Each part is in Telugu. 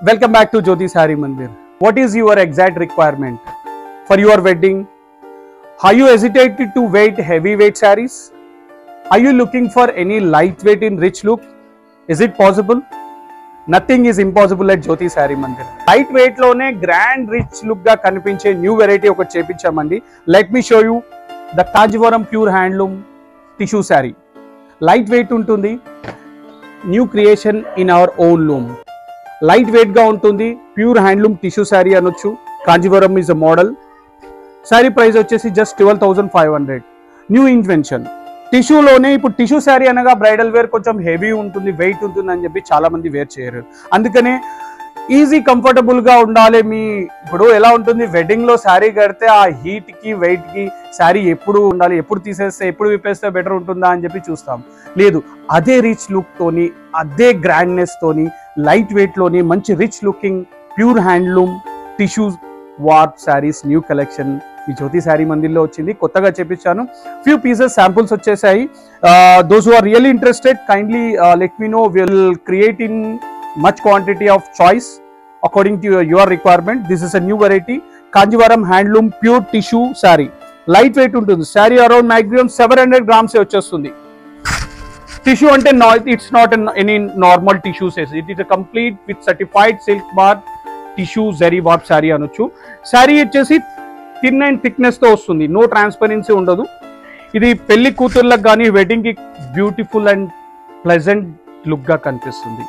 Welcome back to Jyoti Sari Mandir. What is your exact requirement for your wedding? Are you hesitated to wear heavyweight saris? Are you looking for any lightweight in rich look? Is it possible? Nothing is impossible at Jyoti Sari Mandir. Lightweight lone grand rich look ga kanipinche new variety okati chepichamandi. Let me show you the Kanjivaram pure handloom tissue sari. Lightweight untundi. New creation in our own loom. Light weight గా ఉంటుంది. ప్యూర్ హ్యాండ్లూమ్ టిష్యూ శారీ అనొచ్చు. Kanjeevaram is a model. Sari price వచ్చేసి జస్ట్ 12,500. న్యూ ఇన్వెన్షన్ టిష్యూలోనే. ఇప్పుడు టిష్యూ శారీ అనగా బ్రైడల్ వేర్ కొంచెం హెవీ ఉంటుంది, వెయిట్ ఉంటుంది అని చెప్పి చాలా మంది వేర్ చేయరు. అందుకనే ఈజీ కంఫర్టబుల్ గా ఉండాలి. ఇప్పుడు ఎలా ఉంటుంది, వెడ్డింగ్ లో శారీ కడితే ఆ హీట్ కి వెయిట్ కి శారీ ఎప్పుడు ఉండాలి, ఎప్పుడు తీసేస్తే ఎప్పుడు విప్పేస్తే బెటర్ ఉంటుందా అని చెప్పి చూస్తాం. లేదు, అదే రిచ్ లుక్ తోని, అదే గ్రాండ్నెస్ తోని, లైట్ వెయిట్ లోని మంచి rich looking pure handloom tissue warp sarees new collection ఈ జ్యోతి శారీ మందిర్లో వచ్చింది. కొత్తగా చేపించాను. ఫ్యూ పీసెస్ శాంపుల్స్ వచ్చేసాయి. Those who are really interested kindly let me know. Will create in much quantity of choice according to your requirement. This is a new variety Kanjivaram handloom pure tissue saree. Light weight ఉంటుంది. Saree around maximum 700 grams వచ్చేస్తుంది. Tissue అంటే it's not any normal tissue says. It is a complete with certified silk mark tissue zari warp saree అనొచ్చు. Saree వచ్చేసి thin and thickness తో వస్తుంది. No transparency ఉండదు. ఇది పెళ్లి కూతుర్లకు కానీ వెడ్డింగ్ కి బ్యూటిఫుల్ అండ్ ప్లెజెంట్ లుక్ గా కనిపిస్తుంది.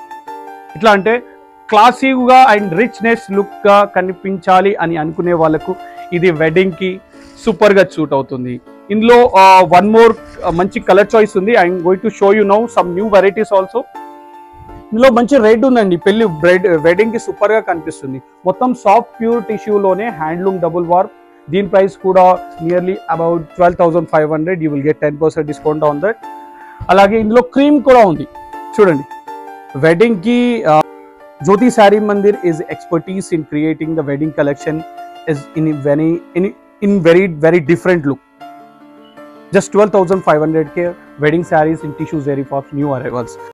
ఎట్లా అంటే క్లాసీగా అండ్ రిచ్నెస్ లుక్ గా కనిపించాలి అని అనుకునే వాళ్ళకు ఇది వెడ్డింగ్ కి సూపర్ గా సూట్ అవుతుంది. ఇందులో వన్ మోర్ మంచి కలర్ చాయిస్ ఉంది. I'm going to show you now some new varieties also. ఇందులో మంచి రెడ్ ఉందండి. పెళ్లి వెడ్డింగ్ కి సూపర్ గా కనిపిస్తుంది. మొత్తం సాఫ్ట్ ప్యూర్ టిష్యూలోనే హ్యాండ్లూమ్ డబుల్ వార్ప్. దీని ప్రైస్ కూడా nearly about 12,500. You will get 10% discount on that. అలాగే ఇందులో క్రీమ్ కూడా ఉంది చూడండి. Wedding ki Jyoti Sari Mandir is expertise in creating the wedding collection is in very different look. Just 12,500 wedding sarees in tissue zari for new arrivals.